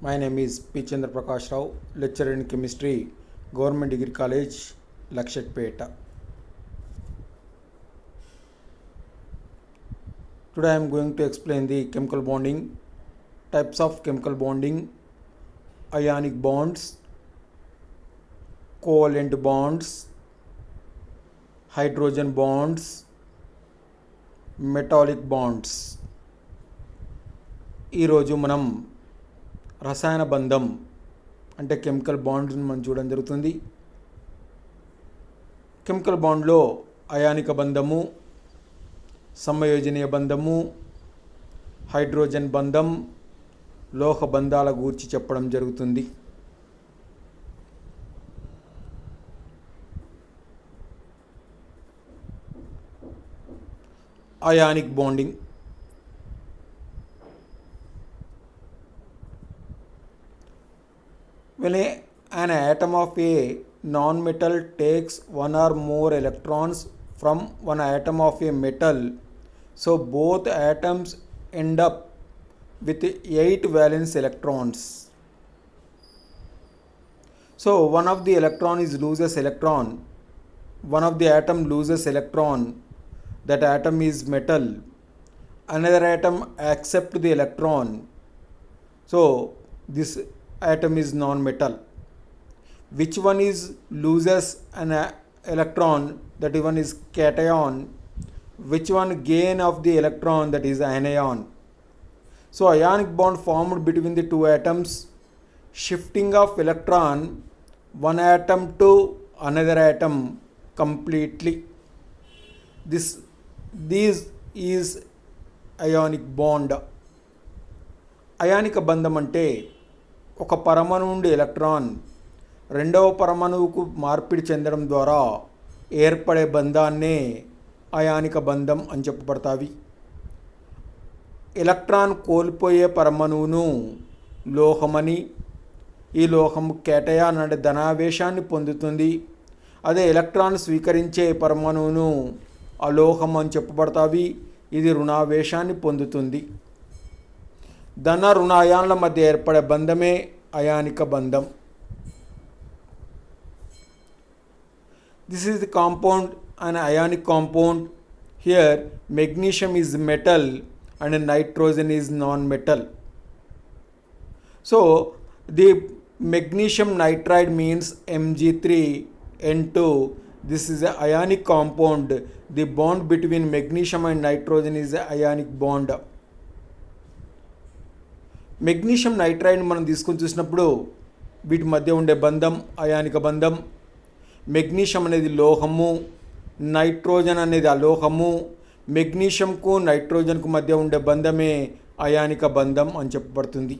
My name is P. Chandra Prakash Rao, lecturer in chemistry, Government Degree College, Lakshakpeta. Today I am going to explain the chemical bonding, types of chemical bonding, ionic bonds, covalent bonds, hydrogen bonds, metallic bonds. ఈరోజు మనం రసాయన బంధం అంటే chemical బాండ్ని మనం చూడడం జరుగుతుంది. Chemical బాండ్లో అయానిక బంధము, సమయోజనీయ బంధము, హైడ్రోజన్ బంధం, లోహ బంధాల గురించి చెప్పడం జరుగుతుంది. Ionic bonding. When an atom of a non-metal takes one or more electrons from one atom of a metal, so both atoms end up with 8 valence electrons. So one of the electron loses electron, one of the atom loses electron, that atom is metal, another atom accepts the electron, so this atom is non-metal. Which one loses an electron, that one is cation, which one gain of the electron, that is anion. So ionic bond formed between the two atoms, shifting of electron one atom to another atom completely. This is ionic bond. అయానిక బంధం అంటే ఒక పరమాణు నుండి electron రెండవ పరమాణువుకు మార్పిడి చెందడం ద్వారా ఏర్పడే బంధాన్నే అయానిక బంధం అని చెప్పబడతాయి. ఎలక్ట్రాన్ కోల్పోయే పరమాణువును లోహమని, ఈ లోహము కేటయాన్ అంటే ధనావేశాన్ని పొందుతుంది. అదే ఎలక్ట్రాన్ స్వీకరించే పరమాణువును అలోహం అని చెప్పబడతాయి, ఇది రుణావేశాన్ని పొందుతుంది. ధన రుణాయాన్ల మధ్య ఏర్పడే బంధమే అయానిక బంధం. This is the compound and ionic compound. Here magnesium is metal and nitrogen is non metal. So the magnesium nitride means Mg3N2. This is an ionic compound. The bond between magnesium and nitrogen is an ionic bond. Magnesium nitride మనం తీసుకొని చూసినప్పుడు వీటి మధ్య ఉండే బంధం అయానిక బంధం. Magnesium అనేది లోహము, nitrogen అనేది అలోహము. మెగ్నీషియంకు నైట్రోజన్కు మధ్య ఉండే బంధమే అయానిక బంధం అని చెప్పబడుతుంది.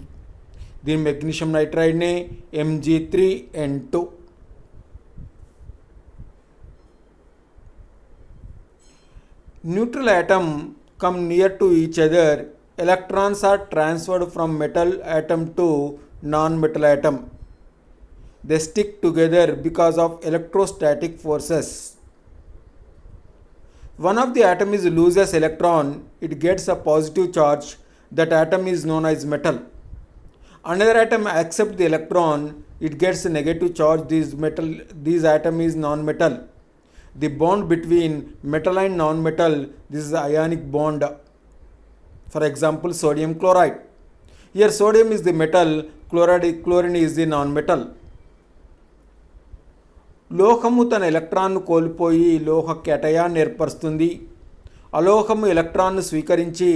దీని మెగ్నీషియం నైట్రైడ్నే Mg3N2. Neutral atom come near to each other, electrons are transferred from metal atom to non-metal atom. They stick together because of electrostatic forces. One of the atom loses electron, it gets a positive charge, that atom is known as metal. Another atom accepts the electron, it gets a negative charge, this atom is non-metal. The bond between metal and non-metal, this is the ionic bond. For example, sodium chloride. Here sodium is the metal, chlorine is the non-metal. లోహము తన ఎలక్ట్రాన్ను కోల్పోయి లోహ కేటయాన్ని ఏర్పరుస్తుంది. అలోహము ఎలక్ట్రాన్ను స్వీకరించి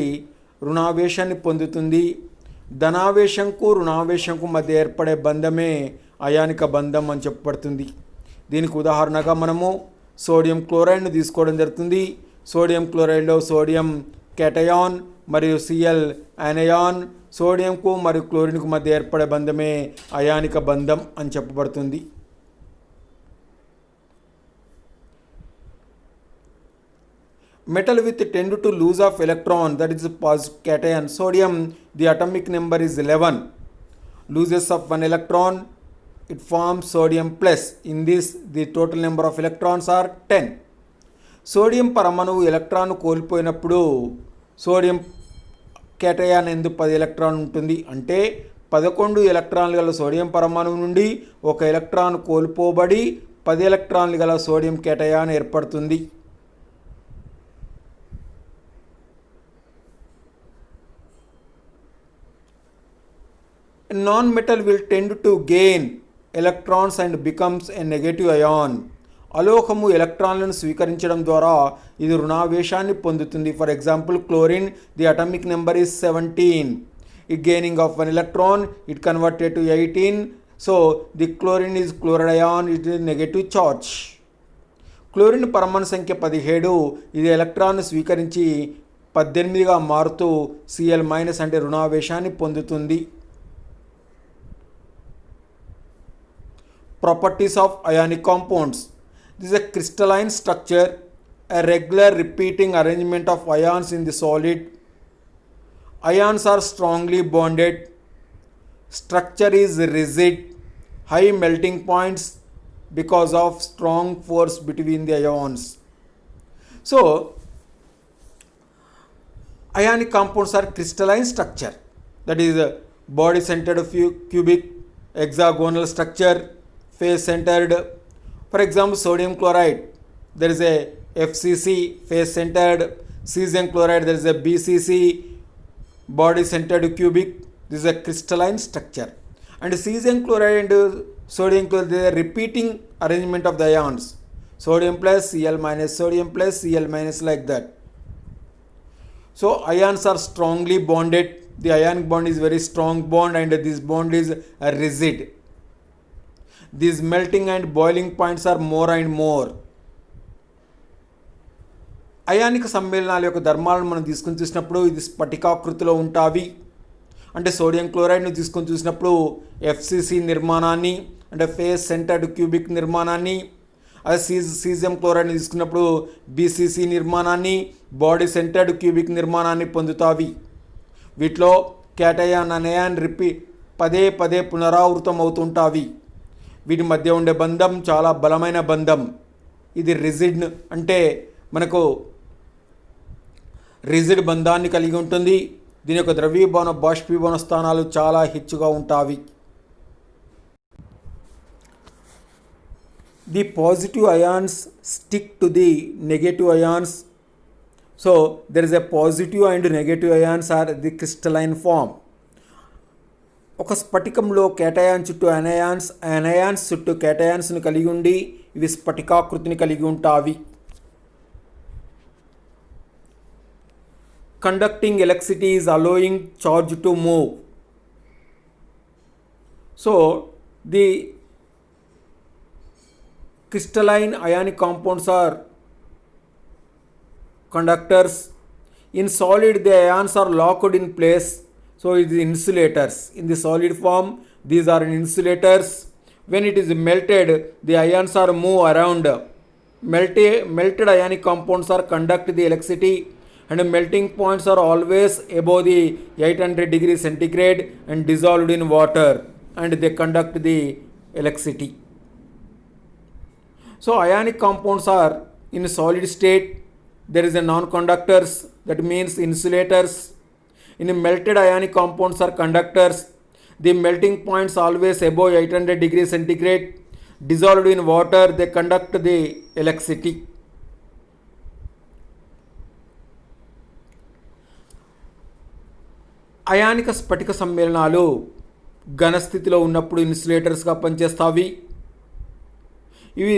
రుణావేశాన్ని పొందుతుంది. ధనావేశంకు రుణావేశంకు మధ్య ఏర్పడే బంధమే అయానిక బంధం అని చెప్పబడుతుంది. దీనికి ఉదాహరణగా మనము సోడియం క్లోరైడ్ను తీసుకోవడం జరుగుతుంది. సోడియం క్లోరైడ్లో సోడియం కేటయాన్ మరియు Cl యానయాన్. సోడియంకు మరియు క్లోరిన్కు మధ్య ఏర్పడే బంధమే అయానిక బంధం అని చెప్పబడుతుంది. Metal with tend to lose of electron, that is positive cation. Sodium, the atomic number is 11. Loses of one electron, it forms sodium plus. In this, the total number of electrons are 10. Sodium పరమాణువు electron కోల్పోయినప్పుడు sodium cation ఎందు 10 electron ఉంటుంది. అంటే 11 ఎలక్ట్రాన్లు గల sodium పరమాణువు నుండి ఒక electron కోల్పోబడి 10 ఎలక్ట్రాన్లు గల సోడియం కేటయాన్ ఏర్పడుతుంది. A non-metal will tend to gain electrons and becomes a negative ion. అలోహము ఎలక్ట్రాన్లను స్వీకరించడం ద్వారా ఇది రుణావేశాన్ని పొందుతుంది. For example chlorine, the atomic number is 17. It gaining of one electron, it converted to 18. So the chlorine is chloride ion, it is negative charge. Chlorine పరమాణు సంఖ్య 17. ఇది electron స్వీకరించి 18గా మారుతూ Cl- అంటే రుణావేశాన్ని పొందుతుంది. Properties of ionic compounds. This is a crystalline structure, a regular repeating arrangement of ions in the solid. Ions are strongly bonded. Structure is rigid. High melting points because of strong force between the ions. So, ionic compounds are crystalline structure. That is a body-centered cubic, hexagonal structure, face-centered. For example, sodium chloride, there is a FCC, face-centered. Cesium chloride, there is a BCC, body-centered cubic. This is a crystalline structure. And cesium chloride and sodium chloride, they are repeating arrangement of the ions. Sodium plus Cl minus, sodium plus Cl minus, like that. So ions are strongly bonded. The ionic bond is very strong bond, and this bond is rigid. These melting and boiling points are more and more. అయానిక సమ్మేళనాల యొక్క ధర్మాలను మనం తీసుకొని చూసినప్పుడు ఇది స్ఫటికాకృతిలో ఉంటాయి. అంటే sodium క్లోరైడ్ను తీసుకొని చూసినప్పుడు ఎఫ్సిసి నిర్మాణాన్ని, అంటే ఫేస్ సెంటర్డ్ క్యూబిక్ నిర్మాణాన్ని, అదే సీజియం క్లోరైడ్ని తీసుకున్నప్పుడు బీసీసీ నిర్మాణాన్ని, బాడీ సెంటర్డ్ క్యూబిక్ నిర్మాణాన్ని పొందుతాయి. వీటిలో క్యాటయాన్ అనయాన్ పదే పదే పునరావృతం అవుతుంటాయి. వీటి మధ్య ఉండే బంధం చాలా బలమైన బంధం. ఇది రిజిడ్, అంటే మనకు రిజిడ్ బంధాన్ని కలిగి ఉంటుంది. దీని యొక్క ద్రవీభవన బాష్పీభవన స్థానాలు చాలా హెచ్చుగా ఉంటాయి. The positive ions stick to the negative ions. So there is a positive and negative ions are the crystalline form. ఒక స్ఫటికంలో కేటయాన్ చుట్టూ అనయాన్స్, అనయాన్స్ చుట్టూ కేటయాన్స్ను కలిగి ఉండి ఇవి స్ఫటికాకృతిని కలిగి ఉంటాయి. Conducting electricity is allowing charge to move. So the crystalline ionic compounds are conductors. In solid, the ions are locked in place. So it is insulators. In the solid form, these are insulators. When it is melted, the ions are move around. Melted ionic compounds are conduct the electricity, and melting points are always above the 800 degrees centigrade and dissolved in water, and they conduct the electricity. So ionic compounds are in solid state. There is a non-conductors, that means insulators. In melted ionic compounds are conductors. The melting points always above 800 degrees centigrade, dissolved in water, they conduct the electricity. అయానిక స్ఫటిక సమ్మేళనాలు ఘనస్థితిలో ఉన్నప్పుడు ఇన్సులేటర్స్గా పనిచేస్తాయి. ఇవి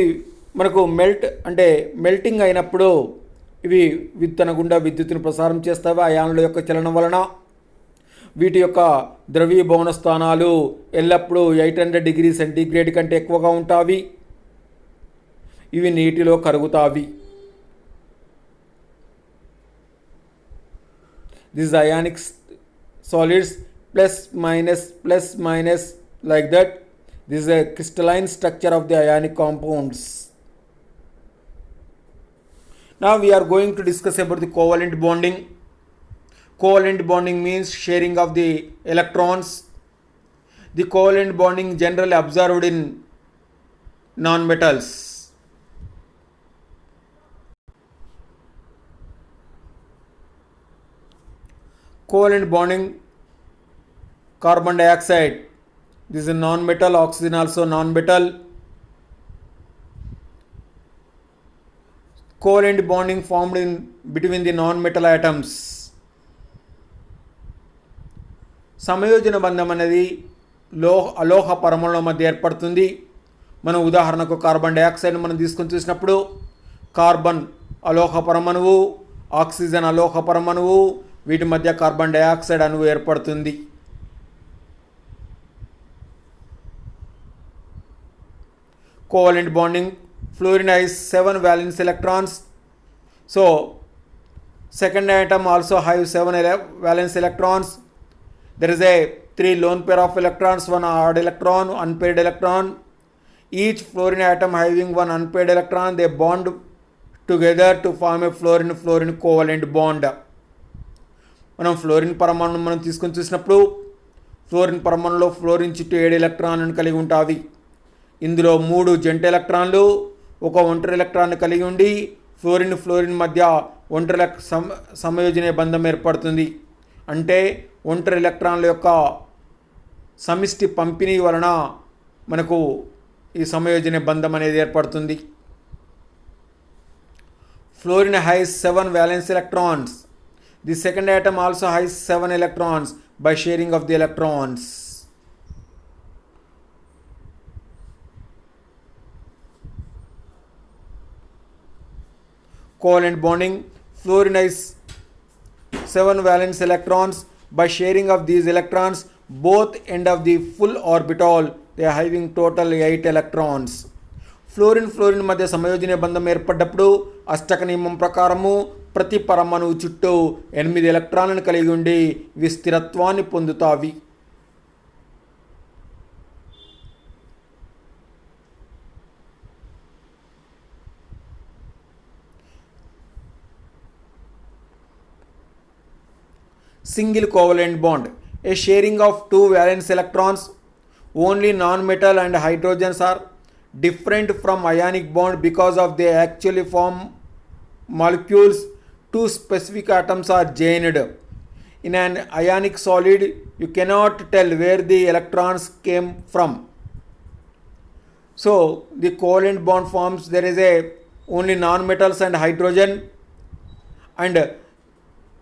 మనకు melting అయినప్పుడు ఇవి తన గుండా విద్యుత్తును ప్రసారం చేస్తాయి అయానుల యొక్క చలనం వలన. వీటి యొక్క ద్రవీభవన స్థానాలు ఎల్లప్పుడూ 800 డిగ్రీ సెంటీగ్రేడ్ కంటే ఎక్కువగా ఉంటాయి. ఇవి నీటిలో కరుగుతాయి. This ionic solids plus minus like that. This is a crystalline structure of the ionic compounds. Now we are going to discuss about the covalent bonding. Covalent bonding means sharing of the electrons. The covalent bonding generally observed in non-metals. Covalent bonding carbon dioxide. This is a non-metal, oxygen also non-metal. Covalent bonding formed in between the non-metal atoms. సమయోజన బంధం అనేది అలోహ పరమాణుల మధ్య ఏర్పడుతుంది. మనం ఉదాహరణకు carbon dioxide మనం తీసుకొని చూసినప్పుడు carbon అలోహ పరమాణువు, ఆక్సిజన్ అలోహ పరమాణువు, వీటి మధ్య కార్బన్ డయాక్సైడ్ అణువు ఏర్పడుతుంది. Covalent bonding, fluorine has 7 valence electrons. So second atom also have 7 valence electrons. There is a 3 lone pair of electrons, 1 odd electron, unpaired electron. Each fluorine atom having 1 unpaired electron, they bond together to form a fluorine covalent bond. మనం fluorine పరమాణును మనం తీసుకొని చూసినప్పుడు fluorine పరమాణులో fluorine చుట్టూ 7 ఎలక్ట్రాన్లను కలిగి ఉంటాయి. ఇందులో 3 జంట ఎలక్ట్రాన్లు, ఒక ఒంటరి ఎలక్ట్రాన్ కలిగి ఉండి ఫ్లోరిన్ మధ్య ఒంటరి సమయోజన బంధం ఏర్పడుతుంది. అంటే ఒంటరి ఎలక్ట్రాన్ల యొక్క సమిష్టి పంపిణీ వలన మనకు ఈ సమయోజన బంధం అనేది ఏర్పడుతుంది. Fluorine has 7 valence electrons. The second atom also has 7 electrons by sharing of the electrons. Covalent bonding, fluorine has 7 valence electrons. By sharing of these electrons, both end of the full orbital, they are having total 8 electrons. Fluorine మధ్య సమయోజన బంధం ఏర్పడ్డప్పుడు అష్టక నియమం ప్రకారము ప్రతి పరమాణువు చుట్టూ 8 ఎలక్ట్రాన్లను కలిగి ఉండి ఇవి స్థిరత్వాన్ని పొందుతాయి. Single covalent bond, a sharing of 2 valence electrons. Only non-metal and hydrogens are different from ionic bond because of they actually form molecules. 2 specific atoms are joined. In an ionic solid, you cannot tell where the electrons came from. So the covalent bond forms, there is a only non-metals and hydrogen, and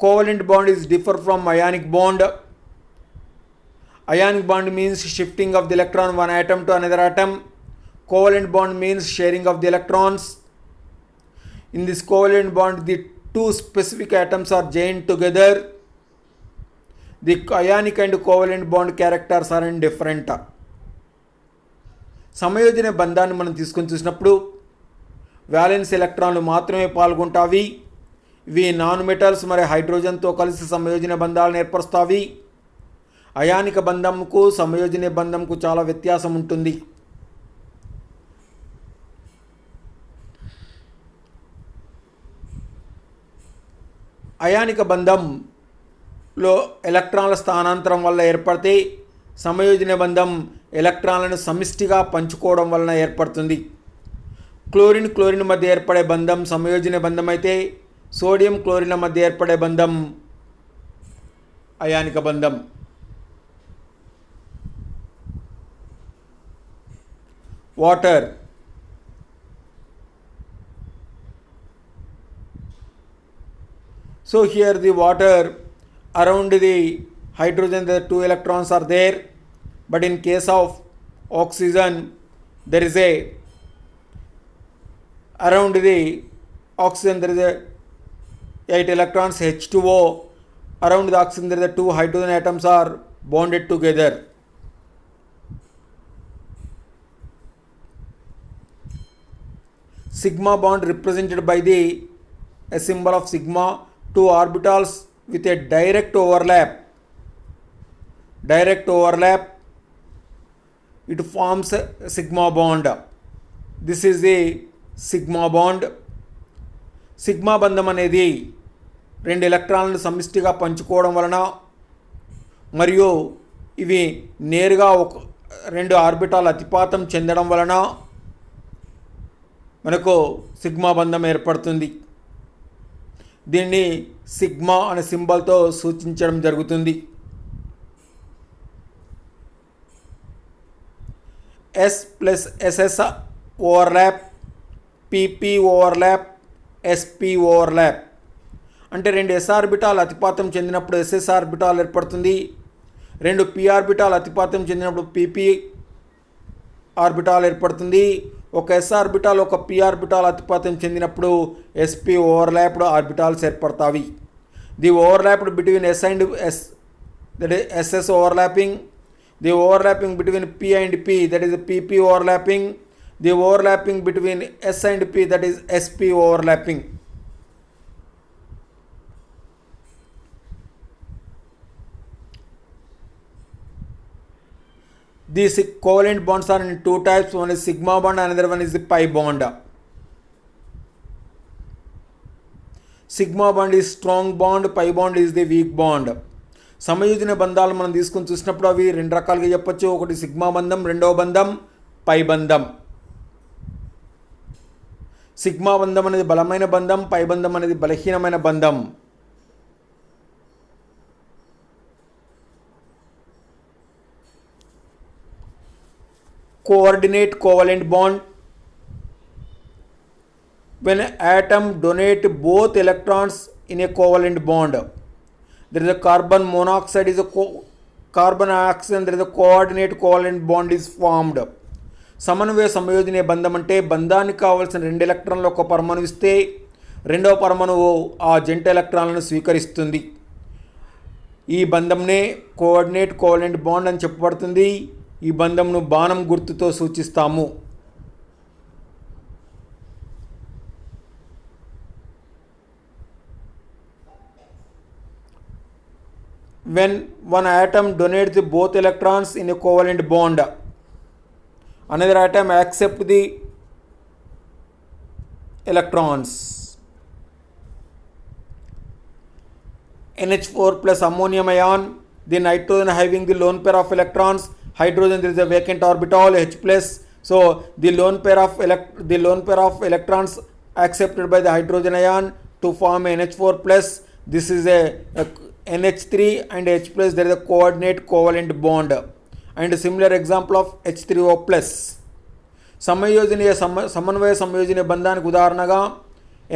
covalent bond is differ from ionic bond. Ionic bond means shifting of the electron one atom to another atom. Covalent bond means sharing of the electrons. In this covalent bond, the 2 specific atoms are joined together. The ionic and covalent bond characters are different. సమయోజన బంధాన్ని మనం తీసుకొని చూసినప్పుడు violence ఎలక్ట్రాన్లు మాత్రమే పాల్గొంటాయి. ఇవి non metals మరియు హైడ్రోజన్తో కలిసి సమయోజన బంధాలను ఏర్పరుస్తాయి. అయానిక బంధంకు సమయోజన బంధంకు చాలా వ్యత్యాసం ఉంటుంది. అయానిక బంధంలో ఎలక్ట్రాన్ల స్థానాంతరం వల్ల ఏర్పడితే సమయోజన బంధం ఎలక్ట్రాన్లను సమిష్టిగా పంచుకోవడం వలన ఏర్పడుతుంది. క్లోరిన్ మధ్య ఏర్పడే బంధం సమయోజన బంధం అయితే సోడియం క్లోరిన్ల మధ్య ఏర్పడే బంధం అయానిక బంధం. Water, so here the water around the hydrogen the 2 electrons are there, but in case of oxygen there is a around the oxygen there is a 8 electrons H2O. Around the oxygen there is a 2 hydrogen atoms are bonded together. Sigma bond represented by a symbol of sigma, 2 orbitals with a direct overlap. It forms a sigma bond. This is the sigma bond. Sigma బంధం అనేది 2 ఎలక్ట్రాన్లను సమిష్టిగా పంచుకోవడం వలన మరియు ఇవి నేరుగా 2 orbital అతిపాతం చెందడం వలన మనకు సిగ్మా బంధం ఏర్పడుతుంది. దీన్ని సిగ్మా అనే సింబల్తో సూచించడం జరుగుతుంది. S plus SS overlap, PP overlap, SP overlap. అంటే రెండు s ఆర్బిటాల్ అతిపాతం చెందినప్పుడు SS ఆర్బిటాల్ ఏర్పడుతుంది. రెండు p ఆర్బిటాల్ అతిపాతం చెందినప్పుడు PP ఆర్బిటాల్ ఏర్పడుతుంది. ఒక s ఆర్బిటాల్ ఒక p ఆర్బిటాల్ అతిపాతం చెందినప్పుడు sp ఓవర్లాప్డ్ ఆర్బిటాల్స్ ఏర్పడతాయి. The overlapped between s and s, that is ss overlapping. The overlapping between p and p, that is pp overlapping. The overlapping between s and p, that is sp overlapping. These covalent bonds are in two types. One is sigma bond, another one is the pi bond. Sigma bond is strong bond, pi bond is the weak bond. సమయోజన బంధాలు మనం తీసుకొని చూసినప్పుడు అవి రెండు రకాలుగా చెప్పొచ్చు. ఒకటి sigma బంధం, రెండవ బంధం పై బంధం. సిగ్మా బంధం అనేది బలమైన బంధం, పై బంధం అనేది బలహీనమైన బంధం. Coordinate covalent bond. When an atom donate both electrons in a covalent bond, there is a carbon monoxide is a carbon oxygen, there is a coordinate covalent bond is formed. సమన్వయ సంయోజన బంధం అంటే బంధానికి కావాల్సిన రెండు ఎలక్ట్రాన్లు ఒక పరమాణువు ఇస్తే రెండవ పరమాణువు ఆ జంట ఎలక్ట్రాన్లను స్వీకరిస్తుంది. ఈ బంధంనే కోఆర్డినేట్ కోవలెంట్ బాండ్ అని చెప్పబడుతుంది. ఈ బంధంను బాణం గుర్తుతో సూచిస్తాము. When one atom donates both electrons in a covalent bond, another atom accepts the electrons. NH4 plus ammonium ion, the nitrogen having the lone pair of electrons, hydrogen there is a vacant orbital H plus. So the lone pair of electrons accepted by the hydrogen ion to form NH4 plus. This is a NH3 and H plus, there is a coordinate covalent bond. And a similar example of H3O plus. సమన్వయ సంయోజన బంధానికి ఉదాహరణగా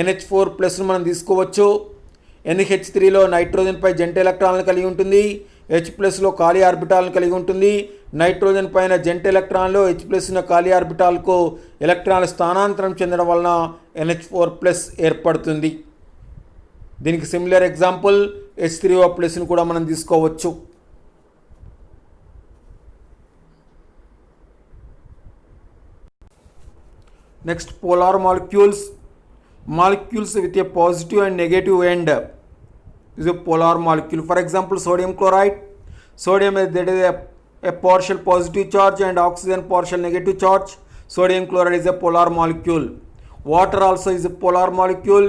NH4 ప్లస్ను మనం తీసుకోవచ్చు. NH3లో nitrogen పై జంట ఎలక్ట్రాన్లు కలిగి ఉంటుంది. H ప్లస్లో ఖాళీ ఆర్బిటాల్ను కలిగి ఉంటుంది. నైట్రోజన్ పైన జంట ఎలక్ట్రాన్లు H ప్లస్ ఉన్న ఖాళీ ఆర్బిటాల్కు ఎలక్ట్రాన్లు స్థానాంతరం చెందడం వలన NH4 ప్లస్ ఏర్పడుతుంది. దీనికి సిమిలర్ ఎగ్జాంపుల్ H3O ప్లస్ను కూడా మనం తీసుకోవచ్చు. Next polar molecules. Molecules with a positive and negative end is a polar molecule. For example, sodium chloride. Sodium is that is a partial positive charge and oxygen partial negative charge. Sodium chloride is a polar molecule. Water also is a polar molecule.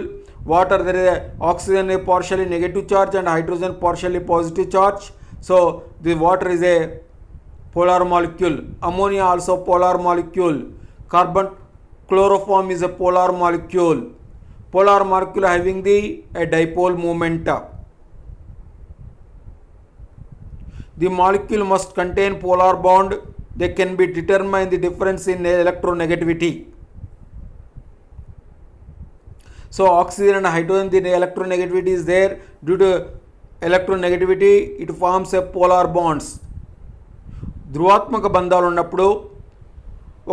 Water there is a oxygen a partially negative charge and hydrogen partially positive charge. So the water is a polar molecule. Ammonia also polar molecule. Carbon chloroform is a polar molecule. Polar molecule having a dipole moment. The molecule must contain polar bond. They can be determined the difference in electronegativity. So oxygen and hydrogen, the electronegativity is there. Due to electronegativity, it forms a polar bonds. ధ్రువాత్మక బంధాలు ఉన్నప్పుడు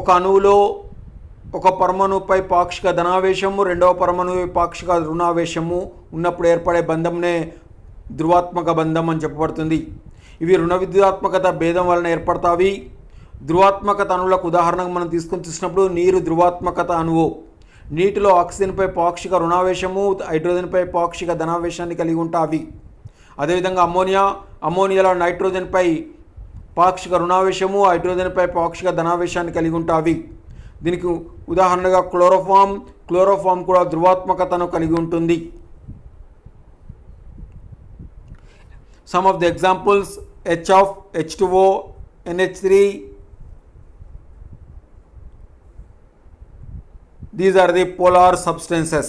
ఒక అణువులో ఒక పరమాణుపై పాక్షిక ధనావేశము, రెండవ పరమాణుపై పాక్షిక రుణావేశము ఉన్నప్పుడు ఏర్పడే బంధంనే ధ్రువాత్మక బంధం అని చెప్పబడుతుంది. ఇవి రుణ విద్యుదాత్మకత భేదం వలన ఏర్పడతాయి. ధ్రువాత్మకత అణువులకు ఉదాహరణకు మనం తీసుకొని చూసినప్పుడు నీరు ధ్రువాత్మకత అణువు. నీటిలో ఆక్సిజన్పై పాక్షిక రుణావేశము, హైడ్రోజన్పై పాక్షిక ధనావేశాన్ని కలిగి ఉంటాయి. అదేవిధంగా అమ్మోనియాలో నైట్రోజన్పై పాక్షిక రుణావేశము, హైడ్రోజన్పై పాక్షిక ధనావేశాన్ని కలిగి ఉంటాయి. దీనికి ఉదాహరణగా క్లోరోఫామ్ కూడా ధ్రువాత్మకతను కలిగి ఉంటుంది. Some of the examples H2O, NH3. These are the polar substances.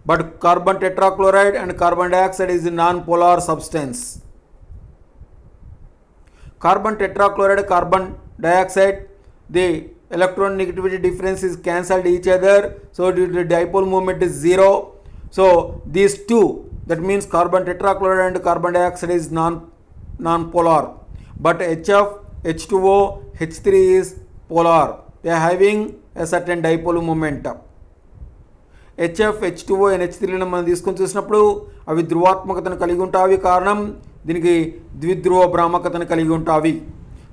But carbon tetrachloride and carbon dioxide is a non-polar substance. Carbon tetrachloride, carbon dioxide the electronegativity difference is cancelled each other, so due to dipole moment is 0. So these two, that means carbon tetrachloride and carbon dioxide is non-polar, but HF, H2O, H3 is polar. They are having a certain dipole moment. HF, H two O, NH3లను మనం తీసుకొని చూసినప్పుడు అవి ధ్రువాత్మకతను కలిగి ఉంటాయి, కారణం దీనికి ద్విధ్రువ భ్రామకతను కలిగి ఉంటాయి.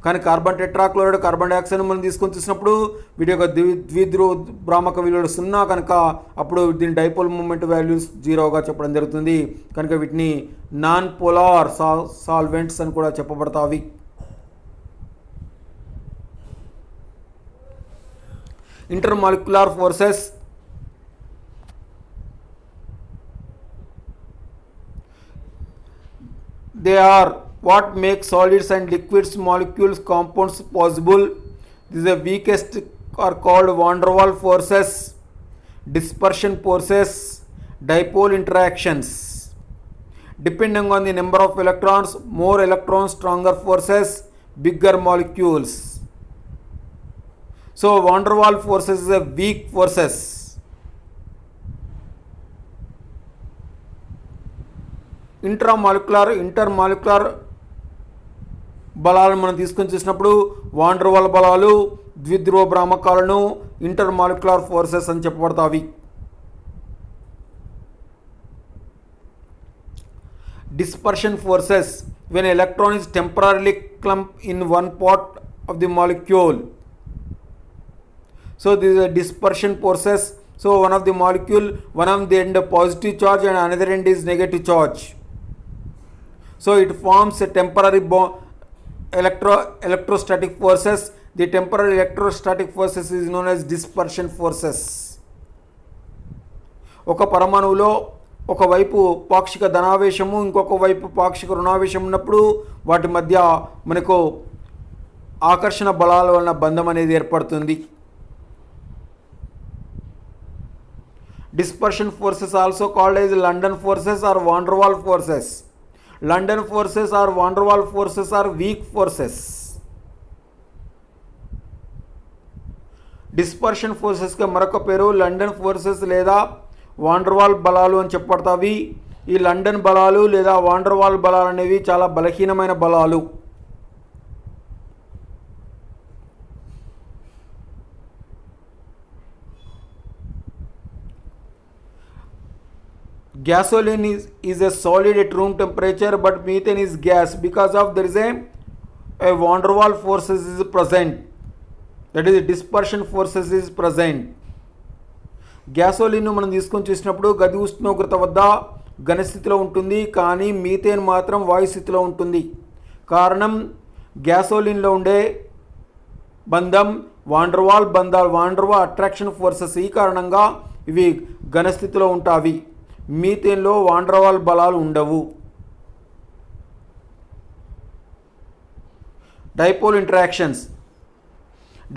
కానీ కార్బన్ టెట్రాక్లోరైడ్, కార్బన్ డైఆక్సైడ్ మనం తీసుకొని చూసినప్పుడు వీటి యొక్క ద్విధ్రువ భ్రామక విలువలు 0 కనుక అప్పుడు దీని డైపోల్ మూమెంట్ వాల్యూస్ 0గా చెప్పడం జరుగుతుంది. కనుక వీటిని నాన్ పోలార్ సాల్వెంట్స్ అని కూడా చెప్పబడతాయి. Intermolecular forces, they are what make solids and liquids, molecules, compounds possible. These are weakest are called van der Waals forces, dispersion forces, dipole interactions. Depending on the number of electrons, more electrons, stronger forces, bigger molecules. So van der Waals forces is a weak forces. Intermolecular బలాలను మనం తీసుకొని చూసినప్పుడు van der Waals బలాలు ద్విధ్రువ భ్రామకాలను intermolecular forces అని చెప్పబడతాయి. Dispersion forces, when electron is temporarily clumped in one part of the molecule. So this is a dispersion forces. So one of the molecule, one of the end positive charge and another end is negative charge. So it forms a temporary electrostatic forces. The temporary electrostatic forces is known as dispersion forces. ఒక పరమాణువులో ఒకవైపు పాక్షిక ధనావేశము, ఇంకొక వైపు పాక్షిక రుణావేశం ఉన్నప్పుడు వాటి మధ్య మనకు ఆకర్షణ బలాల వలన బంధం అనేది ఏర్పడుతుంది. Dispersion forces also called as London forces or van der Waals forces. London forces or van der Waals forces are weak forces. Dispersion ఫోర్సెస్కి మరొక పేరు లండన్ ఫోర్సెస్ లేదా వాన్ డెర్ వాల్ బలాలు అని చెప్పబడతాయి. ఈ లండన్ బలాలు లేదా వాన్ డెర్ వాల్ బలాలు అనేవి చాలా బలహీనమైన బలాలు. Gasoline is a solid at room temperature, but methane is gas because of there is a van der Waals forces is present, that is dispersion forces is present. Gasoline మనం తీసుకొని చూసినప్పుడు గది ఉష్ణోగ్రత వద్ద ఘనస్థితిలో ఉంటుంది, కానీ మీథేన్ మాత్రం వాయుస్థితిలో ఉంటుంది. కారణం గ్యాసోలిన్లో ఉండే బంధం వాన్ డెర్ వాల్ బంధాలు, van der Waals attraction forces. ఈ కారణంగా ఇవి ఘనస్థితిలో ఉంటాయి. మీథేన్లో వాన్ డెర్ వాల్ బలాలు ఉండవు. Dipole interactions.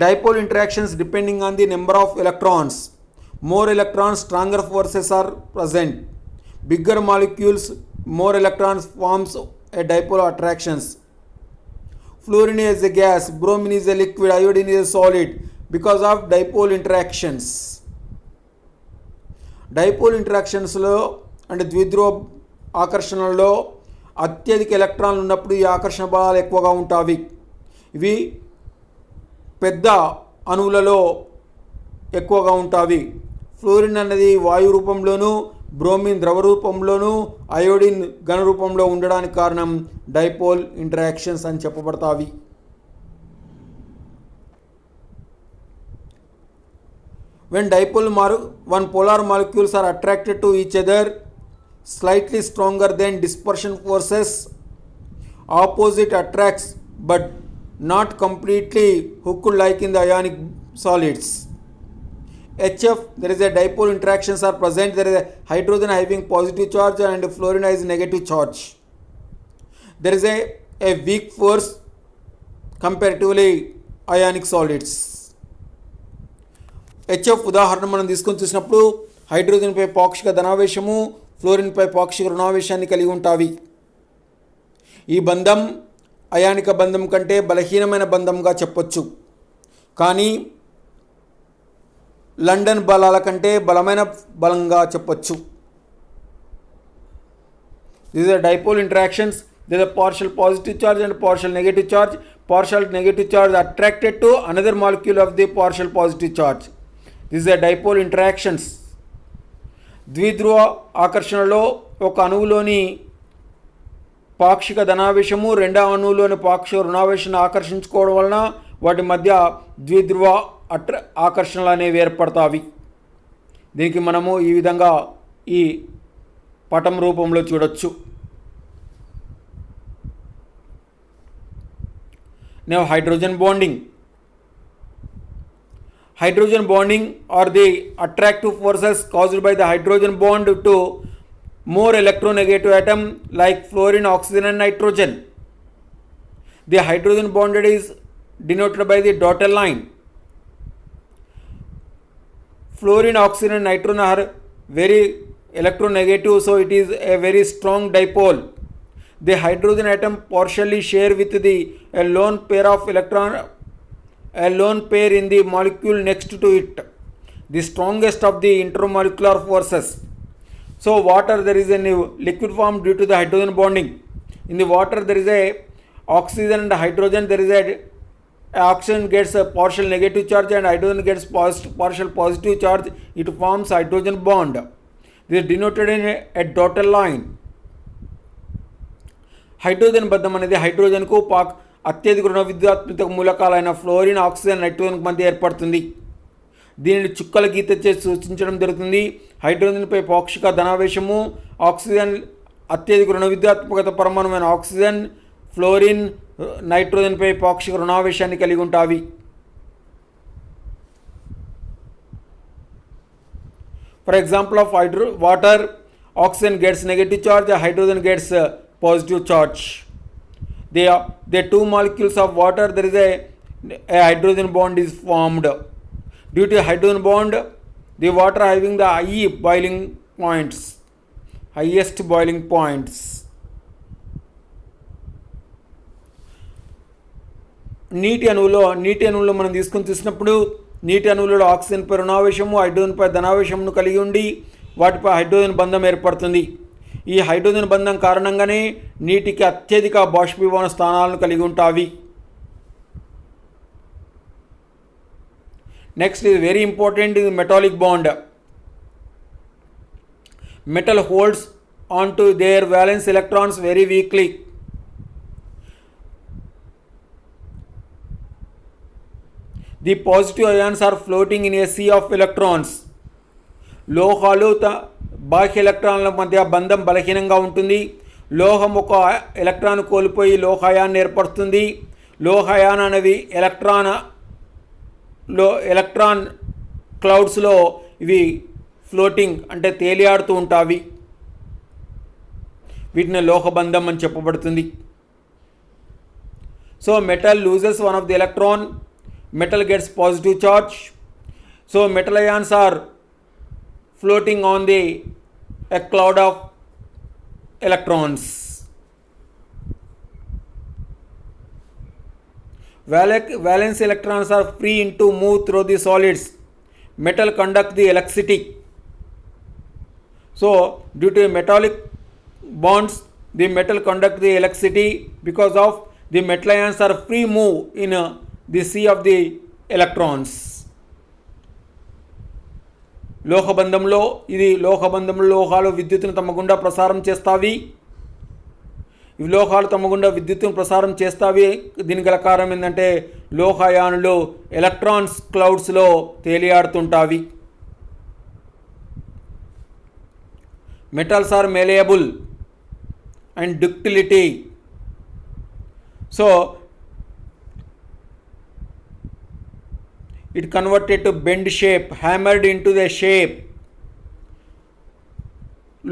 Dipole interactions depending on the number of electrons. More electrons, stronger forces are present. Bigger molecules, more electrons forms a dipole attractions. Fluorine is a gas, bromine is a liquid, iodine is a solid because of dipole interactions. Dipole ఇంటరాక్షన్స్లో అంటే ద్విధ్రువ ఆకర్షణలో అత్యధిక ఎలక్ట్రాన్లు ఉన్నప్పుడు ఈ ఆకర్షణ బలాలు ఎక్కువగా ఉంటాయి. ఇవి పెద్ద అణువులలో ఎక్కువగా ఉంటాయి. ఫ్లోరిన్ అనేది వాయు రూపంలోనూ, బ్రోమిన్ ద్రవ రూపంలోనూ, అయోడిన్ ఘన రూపంలో ఉండడానికి కారణం డైపోల్ ఇంటరాక్షన్స్ అని చెప్పబడతాయి. When one polar molecules are attracted to each other, slightly stronger than dispersion forces, opposite attracts but not completely hooked like in the ionic solids. HF, there is a dipole interactions are present. There is a hydrogen having positive charge and fluorine has negative charge. There is a weak force comparatively ionic solids. HF ఉదాహరణ మనం తీసుకొని చూసినప్పుడు హైడ్రోజన్పై పాక్షిక ధనావేశము, ఫ్లోరిన్పై పాక్షిక రుణావేశాన్ని కలిగి ఉంటాయి. ఈ బంధం అయానిక బంధం కంటే బలహీనమైన బంధంగా చెప్పొచ్చు. కానీ లండన్ బలాల కంటే బలమైన బలంగా చెప్పొచ్చు. These are dipole interactions. There is a partial positive charge and partial negative charge. Partial negative charge attracted to another molecule of the partial positive charge. These are dipole interactions. ద్విధ్రువ ఆకర్షణలో ఒక అణువులోని పాక్షిక ధనావేశము రెండవ అణువులోని పాక్షిక రుణావేశాన్ని ఆకర్షించుకోవడం వలన వాటి మధ్య ద్విధ్రువ ఆకర్షణలు అనేవి ఏర్పడతాయి. దీనికి మనము ఈ విధంగా ఈ పటం రూపంలో చూడొచ్చు. Now hydrogen bonding. Hydrogen bonding are the attractive forces caused by the hydrogen bond to more electronegative atom like fluorine, oxygen and nitrogen. The hydrogen bonded is denoted by the dotted line. Fluorine, oxygen and nitrogen are very electronegative, so it is a very strong dipole. The hydrogen atom partially share with a lone pair of electron, a lone pair in the molecule next to it, the strongest of the intermolecular forces. So water, there is a liquid form due to the hydrogen bonding. In the water there is a oxygen and hydrogen, there is a oxygen gets a partial negative charge and hydrogen gets partial positive charge. It forms hydrogen bond. This is denoted in a dotted line. Hydrogen బంధం అనేది హైడ్రోజన్కు అత్యధిక రుణ విద్యుత్మిక మూలకాలైన fluorine, oxygen, nitrogen మధ్య ఏర్పడుతుంది. దీనిని చుక్కల గీత చేసి సూచించడం జరుగుతుంది. హైడ్రోజన్పై పాక్షిక ధనావేశము, ఆక్సిజన్ అత్యధిక రుణ విద్యుత్మకత పరమాణుమైన ఆక్సిజన్, ఫ్లోరిన్, నైట్రోజన్పై పాక్షిక రుణావేశాన్ని కలిగి ఉంటాయి. For example of water, oxygen gets negative charge, hydrogen gets positive charge. The two molecules of water, there is a hydrogen bond is formed. Due to hydrogen bond, the water having the highest boiling points. నీటి అణువులో మనం చూసినప్పుడు నీటి అణువులలో oxygen పై రుణావేశము, hydrogen పై ధనావేశమును కలిగి ఉండి వాటిపై hydrogen బంధం ఏర్పడుతుంది. ఈ హైడ్రోజన్ బంధం కారణంగానే నీటికి అత్యధిక బాష్పీభవన స్థానాలను కలిగి ఉంటాయి. Next is very important is metallic bond. Metal holds on to their valence electrons very weakly. The positive ions are floating in a sea of electrons. లోహాలు బాహ్య ఎలక్ట్రాన్ల మధ్య బంధం బలహీనంగా ఉంటుంది. లోహం ఒక ఎలక్ట్రాన్ కోల్పోయి లోహాయాన్ని ఏర్పడుతుంది. లోహాయాన్ అనేవి ఎలక్ట్రాన్ క్లౌడ్స్లో ఇవి ఫ్లోటింగ్ అంటే తేలియాడుతూ ఉంటాయి. వీటిని లోహబంధం అని చెప్పబడుతుంది. So metal loses one of the electron, metal gets positive charge. So metal ions are floating on a cloud of electrons. Valence electrons are free to move through the solids. Metal conduct the electricity. So due to metallic bonds, the metal conduct the electricity because of the metal ions are free move in the sea of the electrons. లోహబంధంలో లోహాలు విద్యుత్తును తమ గుండా ప్రసారం చేస్తాయి. ఇవి లోహాలు తమ గుండా విద్యుత్తును ప్రసారం చేస్తాయి. దీని గల కారణం ఏంటంటే లోహాయానులు ఎలక్ట్రాన్స్ క్లౌడ్స్లో తేలియాడుతుంటాయి. Metals are malleable and ductility. So it converted to bend shape, hammered into the shape.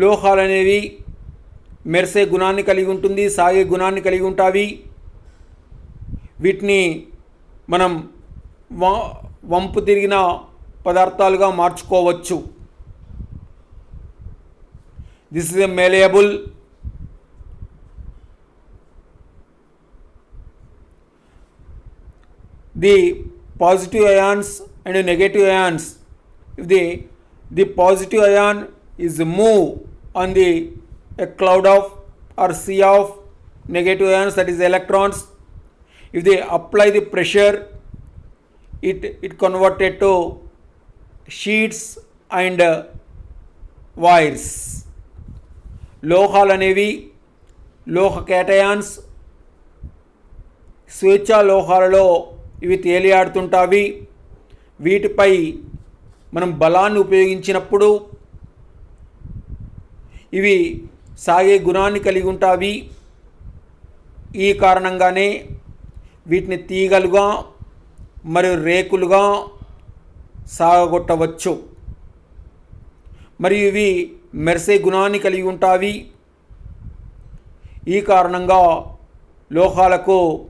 లోహాలు అనేవి మెరిసే గుణాన్ని కలిగి ఉంటుంది, సాగే గుణాన్ని కలిగి ఉంటాయి. వీటిని మనం వంపు తిరిగిన పదార్థాలుగా మార్చుకోవచ్చు. This is a malleable. positive ions and negative ions. If the positive ion is move on the a cloud of or sea of negative ions, that is electrons, if they apply the pressure, it converted to sheets and wires. లోహాలు అనేవి లోహ కేటయాన్స్, స్వేచ్ఛా లోహాలలో ఇవి తేలియాడుతుంటావి. వీటిపై మనం బలాన్ని ఉపయోగించినప్పుడు ఇవి సాగే గుణాన్ని కలిగి ఉంటాయి. ఈ కారణంగానే వీటిని తీగలుగా మరియు రేకులుగా సాగగొట్టవచ్చు. మరియు ఇవి మెరిసే గుణాన్ని కలిగి ఉంటాయి. ఈ కారణంగా లోహాలకు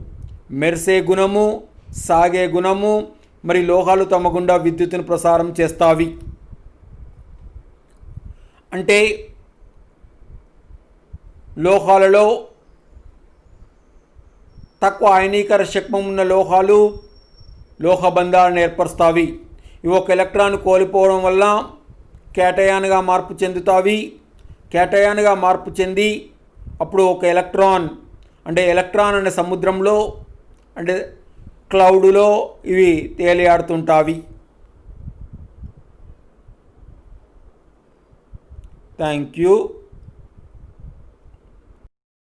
మెరిసే గుణము, సాగే గుణము, మరి లోహాలు తమ గుండా విద్యుత్తును ప్రసారం చేస్తాయి. అంటే లోహాలలో తక్కువ అయనీకర శక్తి ఉన్న లోహాలు లోహబంధాలను ఏర్పరుస్తాయి. ఇవి ఒక ఎలక్ట్రాన్ కోల్పోవడం వల్ల కేటయాన్గా మార్పు చెందుతాయి. కేటయాన్గా మార్పు చెంది అప్పుడు ఒక ఎలక్ట్రాన్ అనే సముద్రంలో అంటే క్లౌడ్లో ఇవి తేలియాడుతుంటాయి. Thank you.